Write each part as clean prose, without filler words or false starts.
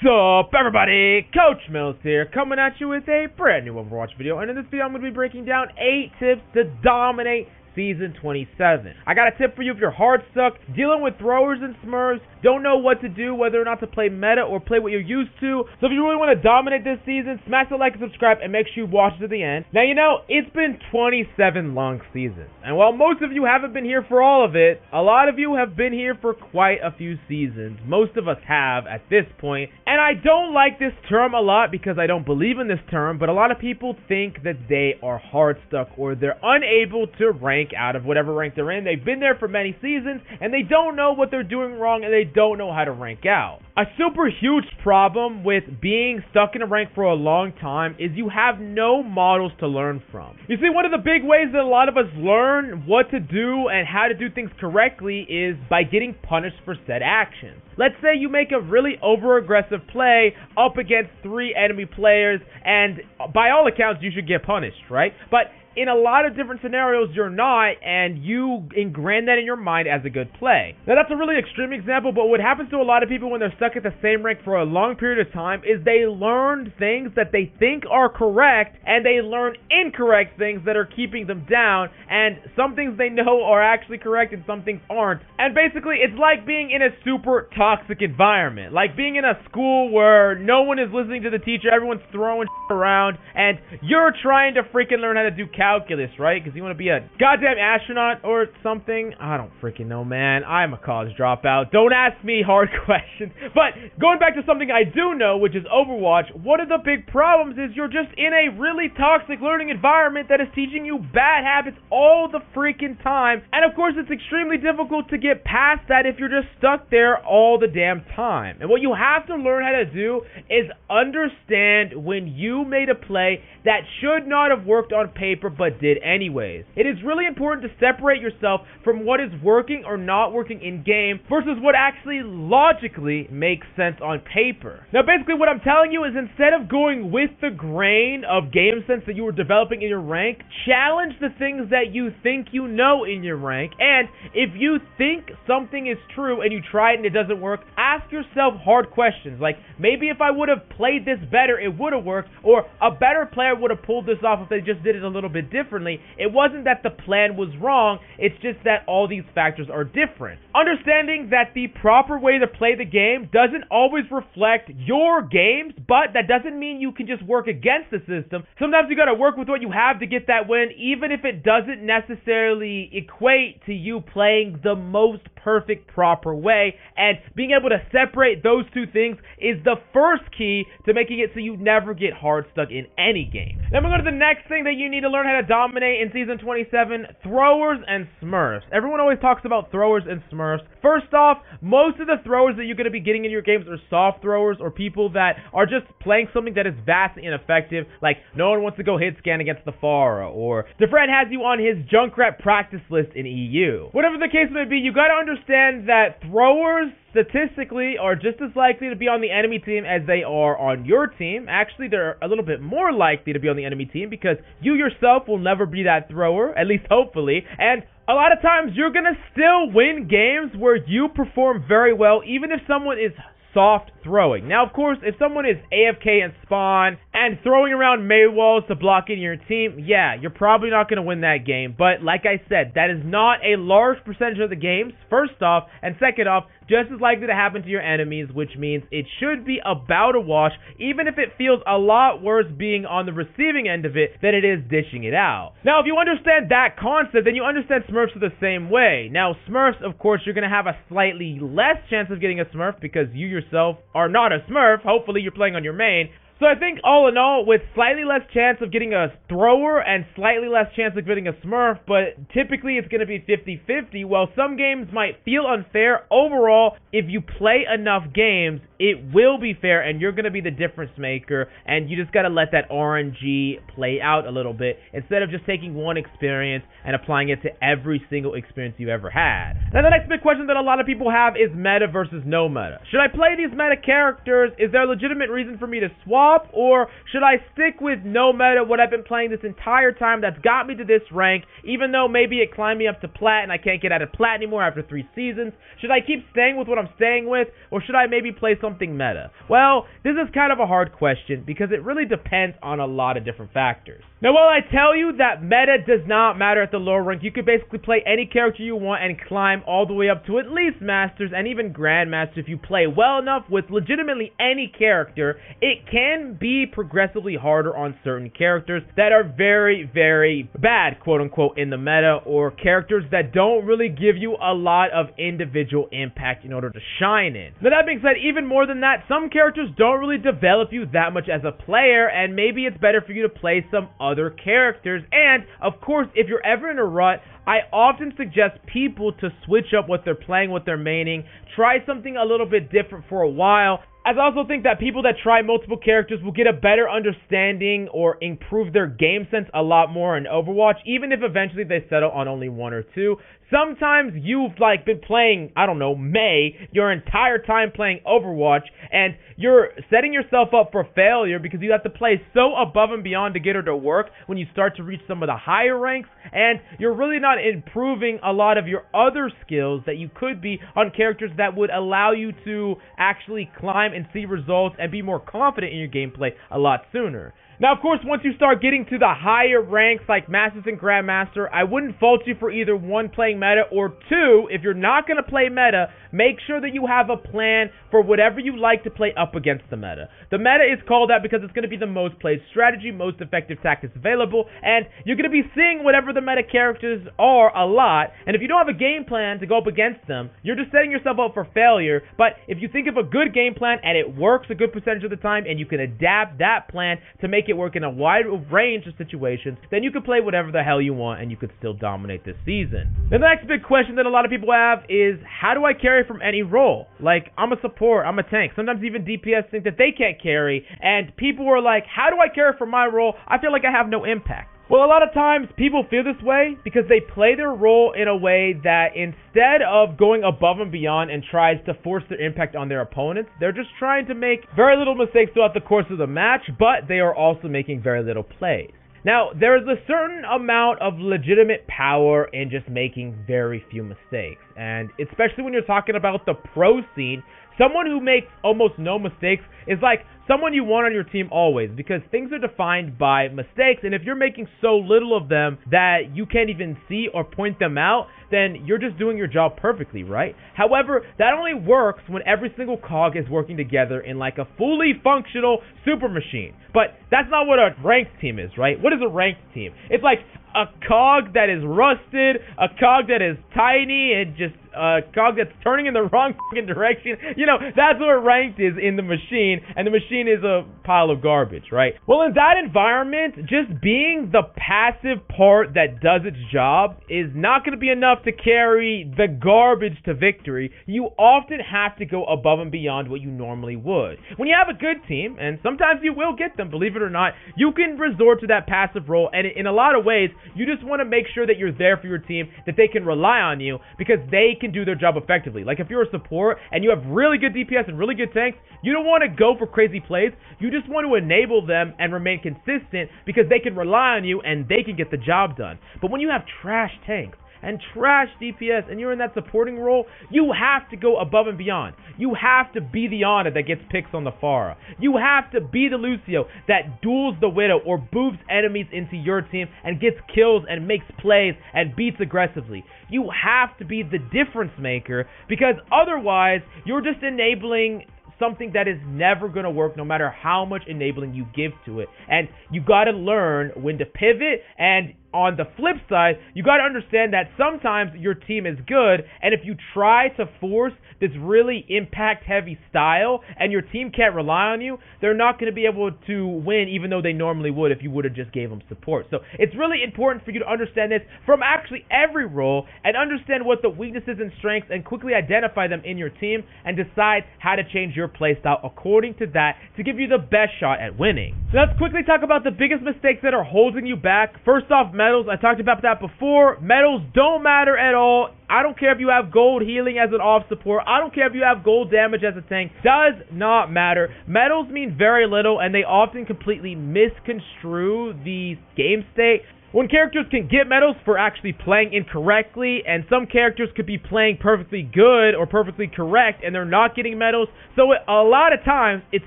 What's up, everybody? Coach Mills here, coming at you with a brand new Overwatch video, and in this video I'm going to be breaking down 8 tips to dominate Season 27. I got a tip for you if you're hard stuck, dealing with throwers and smurfs, don't know what to do, whether or not to play meta or play what you're used to. So if you really want to dominate this season, smash the like and subscribe and make sure you watch it to the end. Now, you know, it's been 27 long seasons, and while most of you haven't been here for all of it, a lot of you have been here for quite a few seasons. Most of us have at this point, and I don't like this term a lot because I don't believe in this term, but a lot of people think that they are hard stuck or they're unable to rank out of whatever rank they're in. They've been there for many seasons and they don't know what they're doing wrong and they don't know how to rank out. A super huge problem with being stuck in a rank for a long time is you have no models to learn from. You see, one of the big ways that a lot of us learn what to do and how to do things correctly is by getting punished for said actions. Let's say you make a really over-aggressive play up against 3 enemy players, and by all accounts you should get punished, right? But in a lot of different scenarios, you're not, and you ingrain that in your mind as a good play. Now, that's a really extreme example, but what happens to a lot of people when they're stuck at the same rank for a long period of time is they learn things that they think are correct, and they learn incorrect things that are keeping them down, and some things they know are actually correct and some things aren't. And basically, it's like being in a super toxic environment, like being in a school where no one is listening to the teacher, everyone's throwing around, and you're trying to freaking learn how to do calculus, right? Because you want to be a goddamn astronaut or something. I don't freaking know, man. I'm a college dropout. Don't ask me hard questions. But going back to something I do know, which is Overwatch, one of the big problems is you're just in a really toxic learning environment that is teaching you bad habits all the freaking time. And of course, it's extremely difficult to get past that if you're just stuck there all the damn time. And what you have to learn how to do is understand when you made a play that should not have worked on paper but did anyways. It is really important to separate yourself from what is working or not working in game versus what actually logically makes sense on paper. Now, basically what I'm telling you is instead of going with the grain of game sense that you were developing in your rank, challenge the things that you think you know in your rank, and if you think something is true and you try it and it doesn't work, ask yourself hard questions like, maybe if I would have played this better it would have worked, or a better player would have pulled this off if they just did it a little bit differently. It wasn't that the plan was wrong, it's just that all these factors are different. Understanding that the proper way to play the game doesn't always reflect your games, but that doesn't mean you can just work against the system. Sometimes you gotta work with what you have to get that win, even if it doesn't necessarily equate to you playing the most perfect proper way, and being able to separate those two things is the first key to making it so you never get hard stuck in any game. Then we go to the next thing that you need to learn how to dominate in Season 27, throwers and smurfs. Everyone always talks about throwers and smurfs. First off, most of the throwers that you're going to be getting in your games are soft throwers or people that are just playing something that is vastly ineffective, like no one wants to go hit scan against the Pharah, or the friend has you on his Junkrat practice list in EU. Whatever the case may be, you got to understand that throwers statistically are just as likely to be on the enemy team as they are on your team. Actually, they're a little bit more likely to be on the enemy team because you yourself will never be that thrower, at least hopefully, and a lot of times you're gonna still win games where you perform very well even if someone is soft throwing. Now, of course, if someone is AFK and spawn and throwing around May walls to block in your team, yeah, you're probably not going to win that game. But like I said, that is not a large percentage of the games, first off, and second off, just as likely to happen to your enemies, which means it should be about a wash, even if it feels a lot worse being on the receiving end of it than it is dishing it out. Now, if you understand that concept, then you understand Smurfs are the same way. Now, Smurfs, of course, you're going to have a slightly less chance of getting a Smurf because you yourself are not a Smurf. Hopefully, you're playing on your main. So I think all in all, with slightly less chance of getting a thrower and slightly less chance of getting a smurf, but typically it's going to be 50-50, while some games might feel unfair, overall, if you play enough games, it will be fair and you're going to be the difference maker, and you just got to let that RNG play out a little bit instead of just taking one experience and applying it to every single experience you ever had. Now the next big question that a lot of people have is meta versus no meta. Should I play these meta characters? Is there a legitimate reason for me to swap? up, or should I stick with no meta, what I've been playing this entire time that's got me to this rank, even though maybe it climbed me up to plat and I can't get out of plat anymore after 3 seasons? Should I keep staying with what I'm staying with, or should I maybe play something meta? Well, this is kind of a hard question because it really depends on a lot of different factors. Now, while I tell you that meta does not matter at the lower rank, you could basically play any character you want and climb all the way up to at least Masters and even Grandmaster if you play well enough with legitimately any character. It can be progressively harder on certain characters that are very, very bad, quote-unquote, in the meta, or characters that don't really give you a lot of individual impact in order to shine in. Now, that being said, even more than that, some characters don't really develop you that much as a player, and maybe it's better for you to play some other characters. And of course, if you're ever in a rut, I often suggest people to switch up what they're playing, what they're maining, try something a little bit different for a while. As I also think that people that try multiple characters will get a better understanding or improve their game sense a lot more in Overwatch, even if eventually they settle on only 1 or 2. Sometimes you've been playing, I don't know, Mei your entire time playing Overwatch, and you're setting yourself up for failure because you have to play so above and beyond to get her to work when you start to reach some of the higher ranks, and you're really not improving a lot of your other skills that you could be on characters that would allow you to actually climb and see results and be more confident in your gameplay a lot sooner. Now, of course, once you start getting to the higher ranks like Masters and Grandmaster, I wouldn't fault you for either 1, playing meta, or 2, if you're not going to play meta, make sure that you have a plan for whatever you like to play up against the meta. The meta is called that because it's going to be the most played strategy, most effective tactics available, and you're going to be seeing whatever the meta characters are a lot, and if you don't have a game plan to go up against them, you're just setting yourself up for failure. But if you think of a good game plan and it works a good percentage of the time, and you can adapt that plan to make it work in a wide range of situations, then you can play whatever the hell you want and you could still dominate this season. The next big question that a lot of people have is, how do I carry from any role? Like, I'm a support, I'm a tank. Sometimes even DPS think that they can't carry, and people are like, how do I carry from my role? I feel like I have no impact. Well, a lot of times people feel this way because they play their role in a way that instead of going above and beyond and tries to force their impact on their opponents, they're just trying to make very little mistakes throughout the course of the match, but they are also making very little plays. Now, there is a certain amount of legitimate power in just making very few mistakes, and especially when you're talking about the pro scene, someone who makes almost no mistakes is like someone you want on your team always, because things are defined by mistakes, and if you're making so little of them that you can't even see or point them out, then you're just doing your job perfectly, right? However, that only works when every single cog is working together in like a fully functional super machine. But that's not what a ranked team is, right? What is a ranked team? It's like a cog that is rusted, a cog that is tiny, and just a cog that's turning in the wrong fucking direction. You know, that's what ranked is in the machine, and the machine is a pile of garbage, right? Well, in that environment, just being the passive part that does its job is not going to be enough to carry the garbage to victory. You often have to go above and beyond what you normally would. When you have a good team, and sometimes you will get them, believe it or not, you can resort to that passive role, and in a lot of ways, you just want to make sure that you're there for your team, that they can rely on you, because they can do their job effectively. Like, if you're a support, and you have really good DPS and really good tanks, you don't want to go for crazy plays, you just want to enable them and remain consistent, because they can rely on you, and they can get the job done. But when you have trash tanks, and trash DPS, and you're in that supporting role, you have to go above and beyond. You have to be the Ana that gets picks on the Pharah. You have to be the Lucio that duels the Widow or boofs enemies into your team and gets kills and makes plays and beats aggressively. You have to be the difference maker, because otherwise you're just enabling something that is never going to work no matter how much enabling you give to it. And you got to learn when to pivot, and on the flip side, you got to understand that sometimes your team is good, and if you try to force this really impact-heavy style and your team can't rely on you, they're not going to be able to win even though they normally would if you would have just gave them support. So it's really important for you to understand this from actually every role and understand what the weaknesses and strengths and quickly identify them in your team and decide how to change your playstyle according to that to give you the best shot at winning. So let's quickly talk about the biggest mistakes that are holding you back. First off, medals. I talked about that before. Medals don't matter at all. I don't care if you have gold healing as an off support. I don't care if you have gold damage as a tank. Does not matter. Medals mean very little, and they often completely misconstrue the game state. When characters can get medals for actually playing incorrectly, and some characters could be playing perfectly good or perfectly correct and they're not getting medals. So a lot of times it's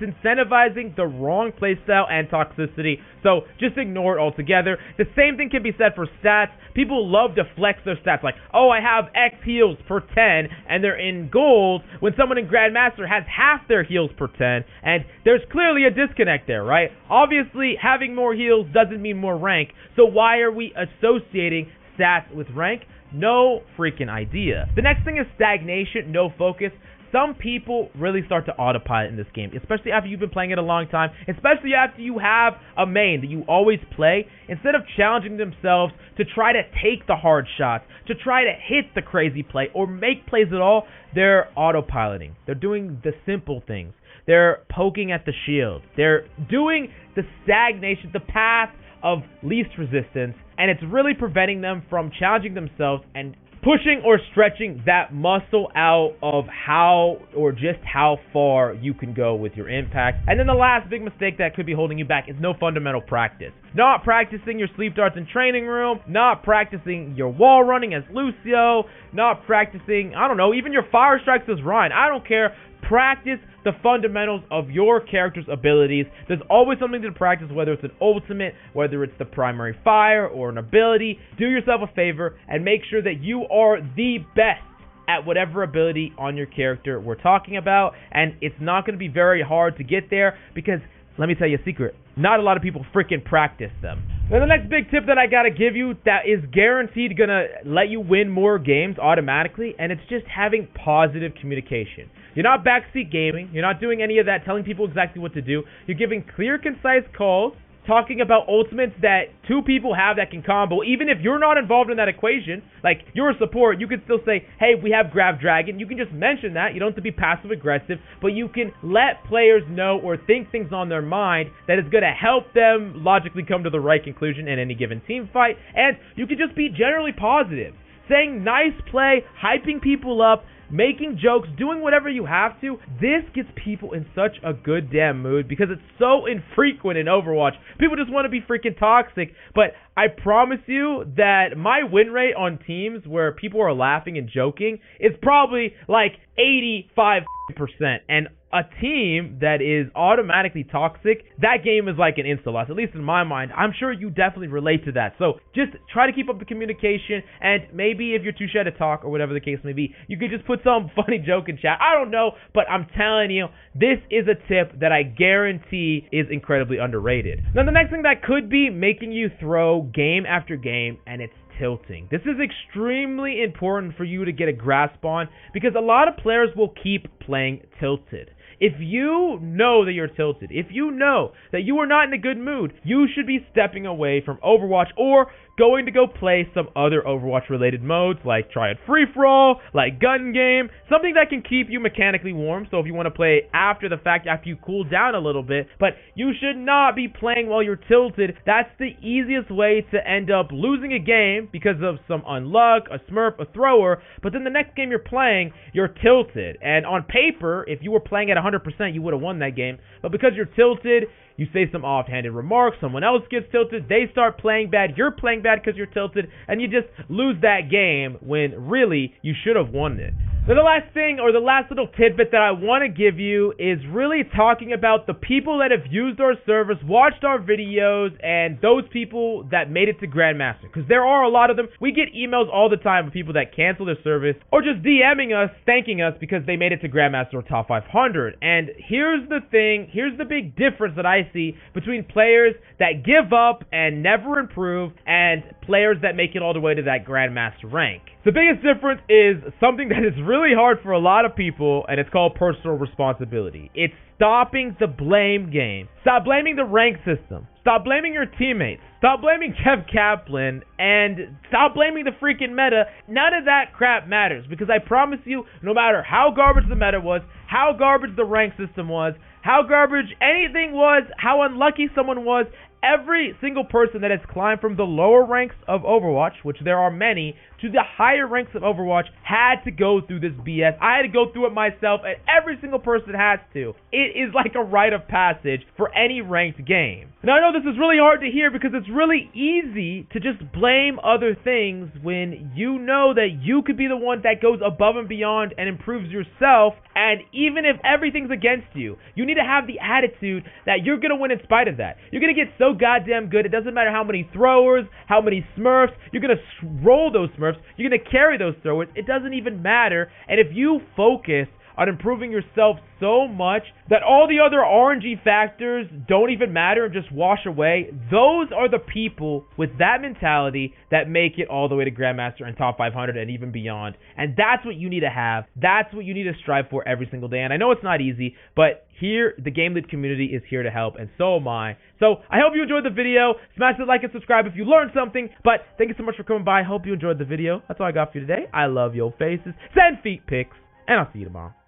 incentivizing the wrong playstyle and toxicity. So just ignore it altogether. The same thing can be said for stats. People love to flex their stats like, oh, I have X heals per 10 and they're in gold, when someone in Grandmaster has half their heals per 10, and there's clearly a disconnect there, right? Obviously, having more heals doesn't mean more rank, so why are we associating stats with rank? No freaking idea. The next thing is stagnation, no focus. Some people really start to autopilot in this game, especially after you've been playing it a long time, especially after you have a main that you always play. Instead of challenging themselves to try to take the hard shots, to try to hit the crazy play, or make plays at all, they're autopiloting. They're doing the simple things. They're poking at the shield. They're doing the stagnation, the path of least resistance, and it's really preventing them from challenging themselves and pushing or stretching that muscle out of how or just how far you can go with your impact. And then the last big mistake that could be holding you back is no fundamental practice. Not practicing your sleep darts in training room, not practicing your wall running as Lucio, not practicing, I don't know, even your fire strikes as Ryan. I don't care. Practice the fundamentals of your character's abilities. There's always something to practice, whether it's an ultimate, whether it's the primary fire or an ability. Do yourself a favor and make sure that you are the best at whatever ability on your character we're talking about. And it's not going to be very hard to get there because, let me tell you a secret, not a lot of people freaking practice them. Now, the next big tip that I gotta give you that is guaranteed gonna let you win more games automatically, and it's just having positive communication. You're not backseat gaming. You're not doing any of that, telling people exactly what to do. You're giving clear, concise calls, talking about ultimates that two people have that can combo. Even if you're not involved in that equation, like you're a support, you can still say, hey, we have Grab Dragon. You can just mention that. You don't have to be passive aggressive, but you can let players know or think things on their mind that is going to help them logically come to the right conclusion in any given team fight. And you can just be generally positive, saying nice play, hyping people up, making jokes, doing whatever you have to. This gets people in such a good damn mood because it's so infrequent in Overwatch. People just want to be freaking toxic, but I promise you that my win rate on teams where people are laughing and joking is probably like 85%, and a team that is automatically toxic, that game is like an insta-loss, at least in my mind. I'm sure you definitely relate to that. So just try to keep up the communication, and maybe if you're too shy to talk or whatever the case may be, you could just put some funny joke in chat. I don't know, but I'm telling you, this is a tip that I guarantee is incredibly underrated. Now, the next thing that could be making you throw game after game, and it's tilting. This is extremely important for you to get a grasp on because a lot of players will keep playing tilted. If you know that you're tilted, if you know that you are not in a good mood, you should be stepping away from Overwatch or going to go play some other Overwatch-related modes like Triad Free-For-All, like Gun Game, something that can keep you mechanically warm. So if you want to play after the fact, after you cool down a little bit, but you should not be playing while you're tilted. That's the easiest way to end up losing a game because of some unluck, a smurf, a thrower, but then the next game you're playing, you're tilted. And on paper, if you were playing at 100%, you would have won that game, but because you're tilted, you say some offhanded remarks, someone else gets tilted, they start playing bad, you're playing bad because you're tilted, and you just lose that game when really you should have won it. Now, the last thing, or the last little tidbit that I want to give you is really talking about the people that have used our service, watched our videos, and those people that made it to Grandmaster. Because there are a lot of them. We get emails all the time of people that cancel their service, or just DMing us, thanking us because they made it to Grandmaster or Top 500. And here's the thing, here's the big difference that I see between players that give up and never improve, and players that make it all the way to that Grandmaster rank. The biggest difference is something that is really hard for a lot of people, and it's called personal responsibility. It's stopping the blame game. Stop blaming the rank system. Stop blaming your teammates. Stop blaming Kev Kaplan, and stop blaming the freaking meta. None of that crap matters, because I promise you, no matter how garbage the meta was, how garbage the rank system was, how garbage anything was, how unlucky someone was, every single person that has climbed from the lower ranks of Overwatch, which there are many, to the higher ranks of Overwatch had to go through this BS. I had to go through it myself, and every single person has to. It is like a rite of passage for any ranked game. Now, I know this is really hard to hear because it's really easy to just blame other things when you know that you could be the one that goes above and beyond and improves yourself, and even if everything's against you, you need to have the attitude that you're going to win in spite of that. You're going to get so goddamn good, it doesn't matter how many throwers, how many smurfs, you're going to roll those smurfs, you're going to carry those throwers, it doesn't even matter, and if you focus on improving yourself so much that all the other RNG factors don't even matter and just wash away, those are the people with that mentality that make it all the way to Grandmaster and top 500 and even beyond. And that's what you need to have. That's what you need to strive for every single day. And I know it's not easy, but here, the Game Lead community is here to help, and so am I. So, I hope you enjoyed the video. Smash the like and subscribe if you learned something. But thank you so much for coming by. I hope you enjoyed the video. That's all I got for you today. I love your faces. Send feet pics, and I'll see you tomorrow.